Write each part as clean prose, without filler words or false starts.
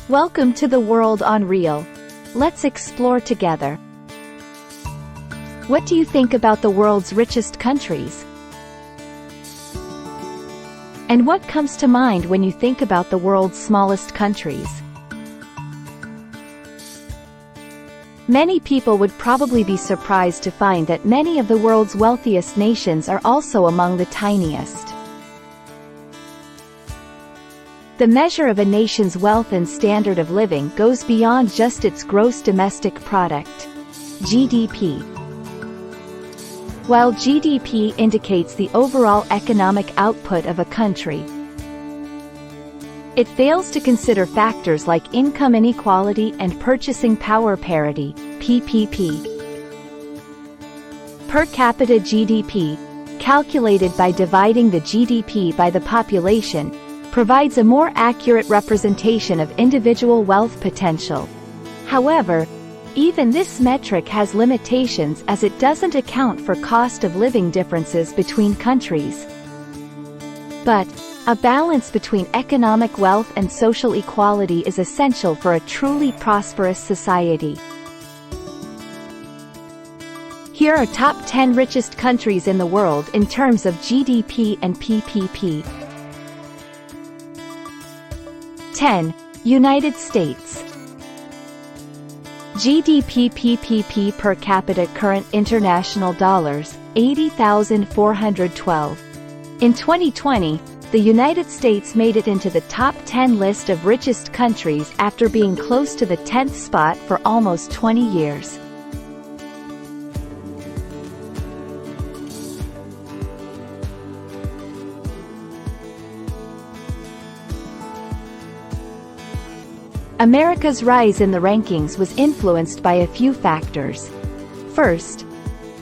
Welcome to the world on Reel. Let's explore together. What do you think about the world's richest countries? And what comes to mind when you think about the world's smallest countries? Many people would probably be surprised to find that many of the world's wealthiest nations are also among the tiniest. The measure of a nation's wealth and standard of living goes beyond just its gross domestic product, GDP. While GDP indicates the overall economic output of a country, it fails to consider factors like income inequality and purchasing power parity, PPP. Per capita GDP, calculated by dividing the GDP by the population, provides a more accurate representation of individual wealth potential. However, even this metric has limitations as it doesn't account for cost of living differences between countries. But a balance between economic wealth and social equality is essential for a truly prosperous society. Here are top 10 richest countries in the world in terms of GDP and PPP. 10. United States. GDP PPP per capita current international dollars, 80,412. In 2020, the United States made it into the top 10 list of richest countries after being close to the 10th spot for almost 20 years. America's rise in the rankings was influenced by a few factors. First,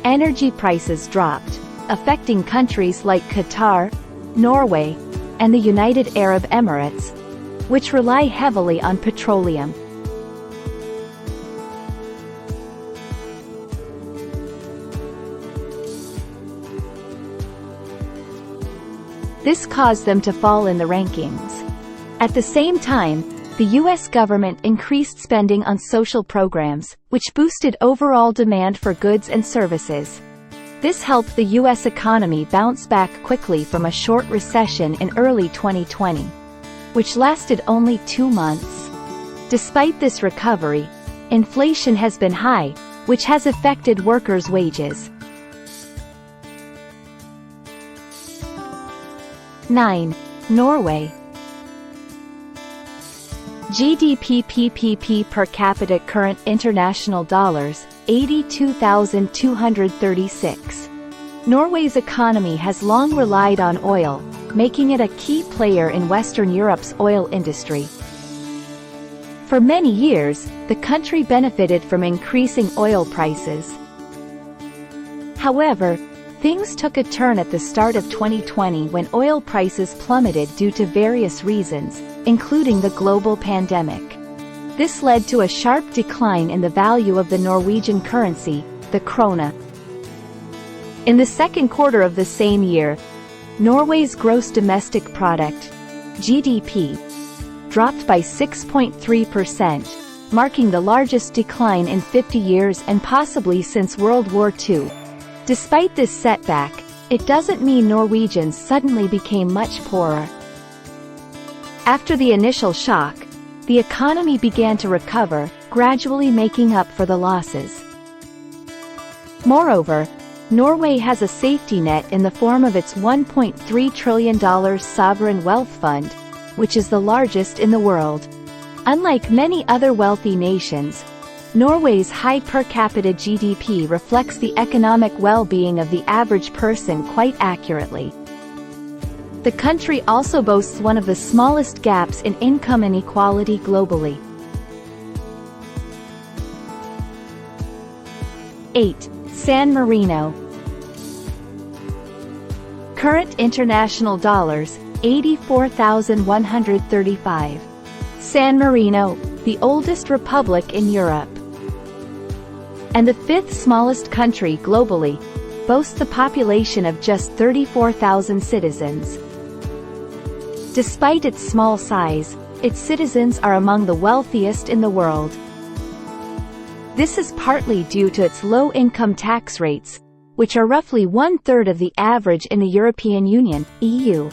energy prices dropped, affecting countries like Qatar, Norway, and the United Arab Emirates, which rely heavily on petroleum. This caused them to fall in the rankings. At the same time, the U.S. government increased spending on social programs, which boosted overall demand for goods and services. This helped the U.S. economy bounce back quickly from a short recession in early 2020, which lasted only 2 months. Despite this recovery, inflation has been high, which has affected workers' wages. 9. Norway. GDP PPP per capita current international dollars, 82,236. Norway's economy has long relied on oil, making it a key player in Western Europe's oil industry. For many years, the country benefited from increasing oil prices. However, things took a turn at the start of 2020 when oil prices plummeted due to various reasons, including the global pandemic. This led to a sharp decline in the value of the Norwegian currency, the krone. In the second quarter of the same year, Norway's gross domestic product, GDP, dropped by 6.3%, marking the largest decline in 50 years and possibly since World War II. Despite this setback, it doesn't mean Norwegians suddenly became much poorer. After the initial shock, the economy began to recover, gradually making up for the losses. Moreover, Norway has a safety net in the form of its $1.3 trillion sovereign wealth fund, which is the largest in the world. Unlike many other wealthy nations, Norway's high per capita GDP reflects the economic well-being of the average person quite accurately. The country also boasts one of the smallest gaps in income inequality globally. 8. San Marino. Current international dollars, 84,135. San Marino, the oldest republic in Europe, and the 5th smallest country globally, boasts a population of just 34,000 citizens. Despite its small size, its citizens are among the wealthiest in the world. This is partly due to its low income tax rates, which are roughly 1/3 of the average in the European Union, EU.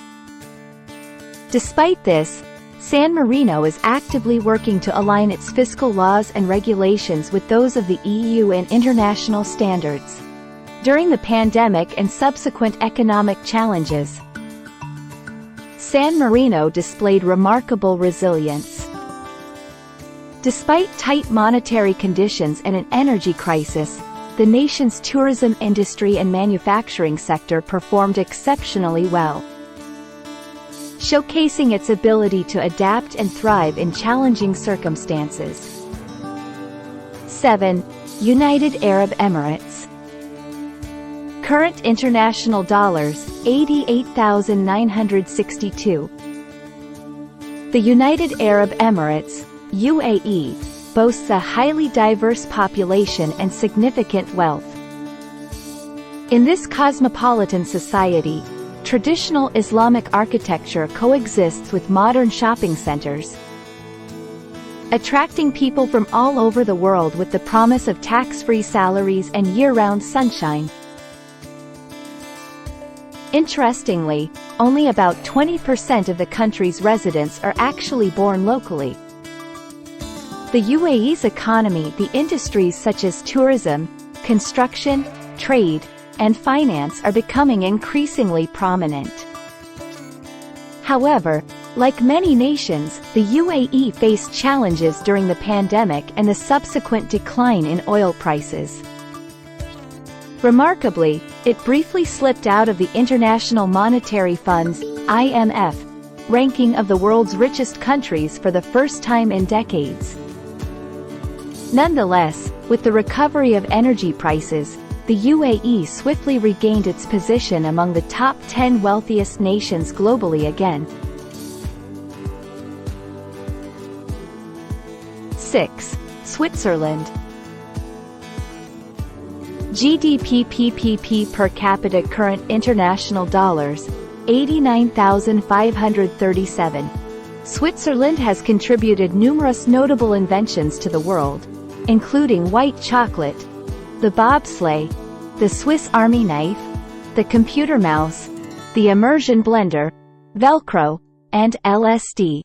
Despite this, San Marino is actively working to align its fiscal laws and regulations with those of the EU and international standards. During the pandemic and subsequent economic challenges, San Marino displayed remarkable resilience. Despite tight monetary conditions and an energy crisis, the nation's tourism industry and manufacturing sector performed exceptionally well, showcasing its ability to adapt and thrive in challenging circumstances. 7. United Arab Emirates. Current international dollars, 88,962. The United Arab Emirates, UAE, boasts a highly diverse population and significant wealth. In this cosmopolitan society, traditional Islamic architecture coexists with modern shopping centers, attracting people from all over the world with the promise of tax-free salaries and year-round sunshine. Interestingly, only about 20% of the country's residents are actually born locally. The UAE's economy, the industries such as tourism, construction, trade, and finance are becoming increasingly prominent. However, like many nations, the UAE faced challenges during the pandemic and the subsequent decline in oil prices. Remarkably, it briefly slipped out of the International Monetary Fund's (IMF) ranking of the world's richest countries for the first time in decades. Nonetheless, with the recovery of energy prices, the UAE swiftly regained its position among the top 10 wealthiest nations globally again. 6. Switzerland. GDP PPP per capita current international dollars, 89,537. Switzerland has contributed numerous notable inventions to the world, including white chocolate, the bobsleigh, the Swiss Army knife, the computer mouse, the immersion blender, Velcro, and LSD.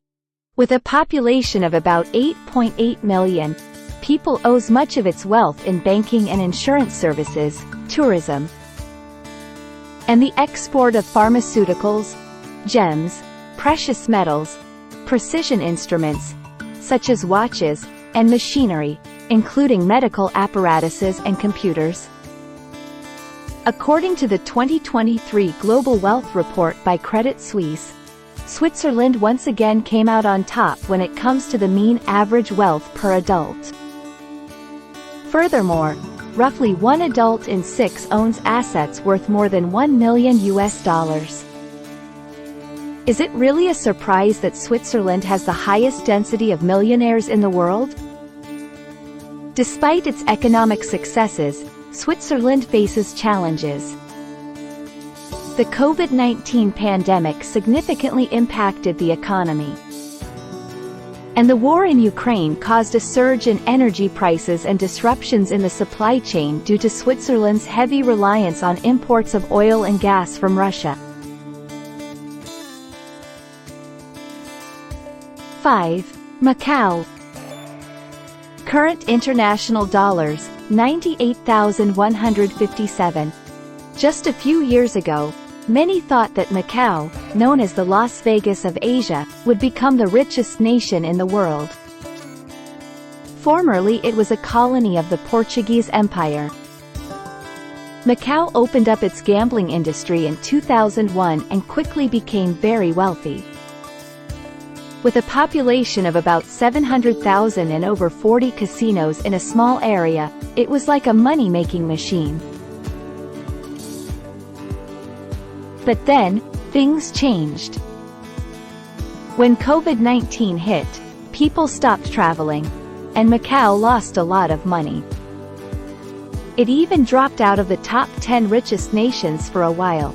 With a population of about 8.8 million, people owes much of its wealth in banking and insurance services, tourism, and the export of pharmaceuticals, gems, precious metals, precision instruments, such as watches, and machinery, including medical apparatuses and computers. According to the 2023 Global Wealth Report by Credit Suisse, Switzerland once again came out on top when it comes to the mean average wealth per adult. Furthermore, roughly 1 adult in 6 owns assets worth more than $1 million. Is it really a surprise that Switzerland has the highest density of millionaires in the world? Despite its economic successes, Switzerland faces challenges. The COVID-19 pandemic significantly impacted the economy, and the war in Ukraine caused a surge in energy prices and disruptions in the supply chain due to Switzerland's heavy reliance on imports of oil and gas from Russia. 5. Macau. Current international dollars, 98,157. Just a few years ago, many thought that Macau, known as the Las Vegas of Asia, would become the richest nation in the world. Formerly it was a colony of the Portuguese Empire. Macau opened up its gambling industry in 2001 and quickly became very wealthy. With a population of about 700,000 and over 40 casinos in a small area, it was like a money-making machine. But then, things changed. When COVID-19 hit, people stopped traveling, and Macau lost a lot of money. It even dropped out of the top 10 richest nations for a while.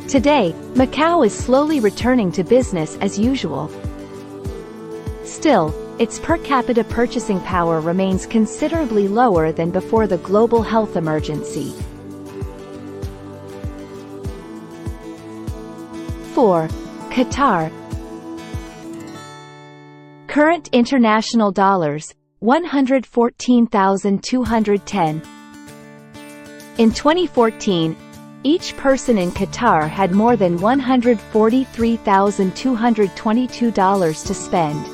Today, Macau is slowly returning to business as usual. Still, its per capita purchasing power remains considerably lower than before the global health emergency. 4. Qatar. Current international dollars, 114,210. In 2014, each person in Qatar had more than $143,222 to spend.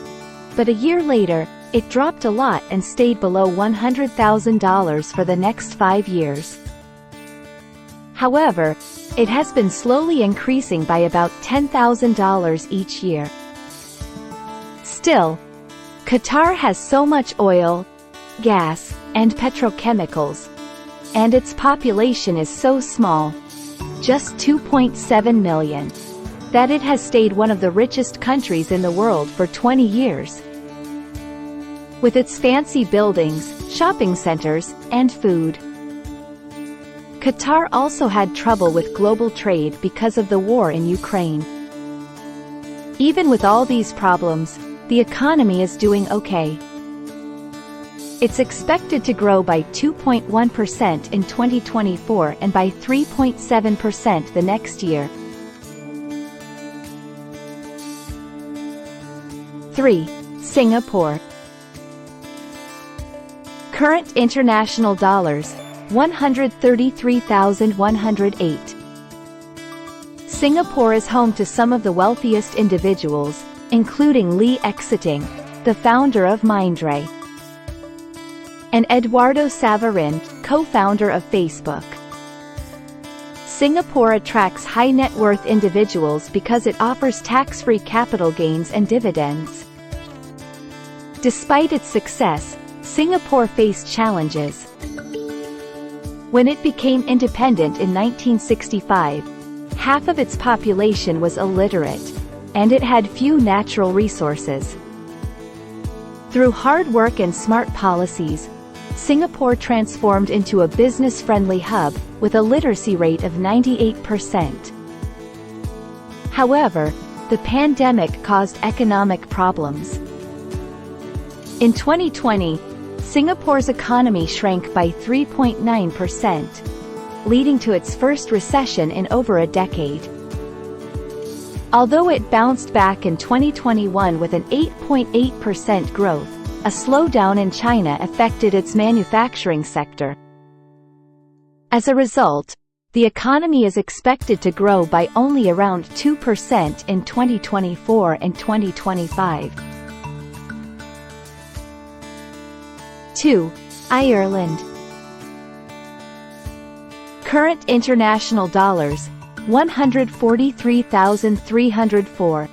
But a year later, it dropped a lot and stayed below $100,000 for the next 5 years. However, it has been slowly increasing by about $10,000 each year. Still, Qatar has so much oil, gas, and petrochemicals, and its population is so small, just 2.7 million, that it has stayed one of the richest countries in the world for 20 years. With its fancy buildings, shopping centers, and food. Qatar also had trouble with global trade because of the war in Ukraine. Even with all these problems, the economy is doing okay. It's expected to grow by 2.1% in 2024 and by 3.7% the next year. 3. Singapore. Current international dollars, 133,108. Singapore is home to some of the wealthiest individuals, including Lee Exiting, the founder of Mindray, and Eduardo Saverin, co-founder of Facebook. Singapore attracts high-net-worth individuals because it offers tax-free capital gains and dividends. Despite its success, Singapore faced challenges. When it became independent in 1965, half of its population was illiterate, and it had few natural resources. Through hard work and smart policies, Singapore transformed into a business-friendly hub, with a literacy rate of 98%. However, the pandemic caused economic problems. In 2020, Singapore's economy shrank by 3.9%, leading to its first recession in over a decade. Although it bounced back in 2021 with an 8.8% growth, a slowdown in China affected its manufacturing sector. As a result, the economy is expected to grow by only around 2% in 2024 and 2025. 2. Ireland. Current international dollars, 143,304.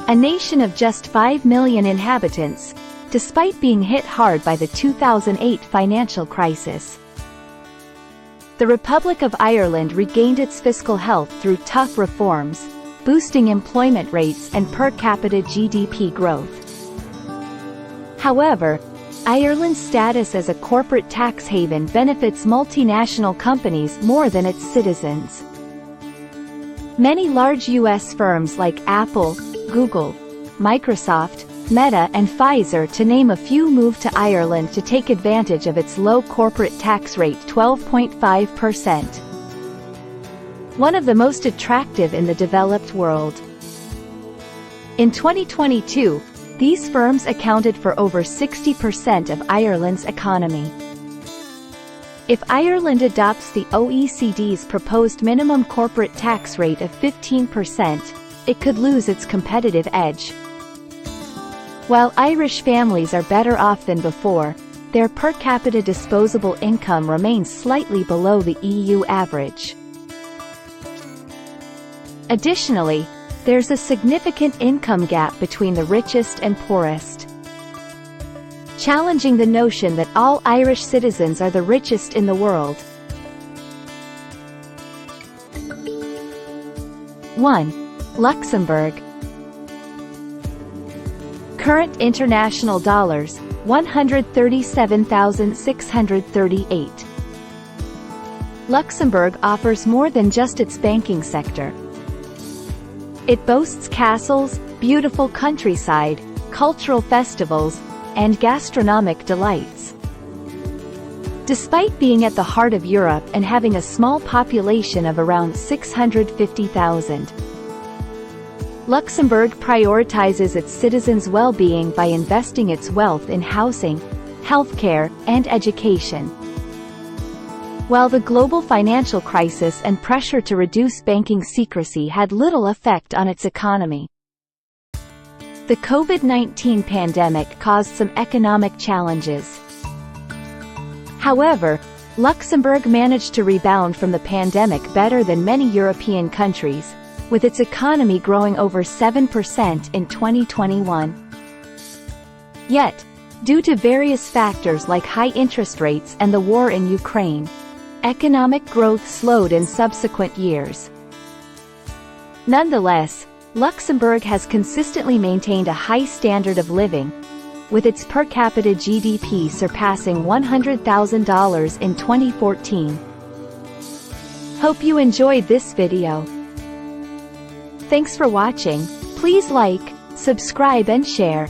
A nation of just 5 million inhabitants, despite being hit hard by the 2008 financial crisis. The Republic of Ireland regained its fiscal health through tough reforms, boosting employment rates and per capita GDP growth. However, Ireland's status as a corporate tax haven benefits multinational companies more than its citizens. Many large U.S. firms like Apple, Google, Microsoft, Meta and Pfizer, to name a few, moved to Ireland to take advantage of its low corporate tax rate, 12.5%. One of the most attractive in the developed world. In 2022, these firms accounted for over 60% of Ireland's economy. If Ireland adopts the OECD's proposed minimum corporate tax rate of 15%, it could lose its competitive edge. While Irish families are better off than before, their per capita disposable income remains slightly below the EU average. Additionally, there's a significant income gap between the richest and poorest, challenging the notion that all Irish citizens are the richest in the world. 1. Luxembourg. Current international dollars, 137,638. Luxembourg offers more than just its banking sector. It boasts castles, beautiful countryside, cultural festivals, and gastronomic delights. Despite being at the heart of Europe and having a small population of around 650,000, Luxembourg prioritizes its citizens' well-being by investing its wealth in housing, healthcare, and education. While the global financial crisis and pressure to reduce banking secrecy had little effect on its economy, the COVID-19 pandemic caused some economic challenges. However, Luxembourg managed to rebound from the pandemic better than many European countries, with its economy growing over 7% in 2021. Yet, due to various factors like high interest rates and the war in Ukraine, economic growth slowed in subsequent years. Nonetheless, Luxembourg has consistently maintained a high standard of living, with its per capita GDP surpassing $100,000 in 2014. Hope you enjoyed this video. Thanks for watching. Please like, subscribe and share.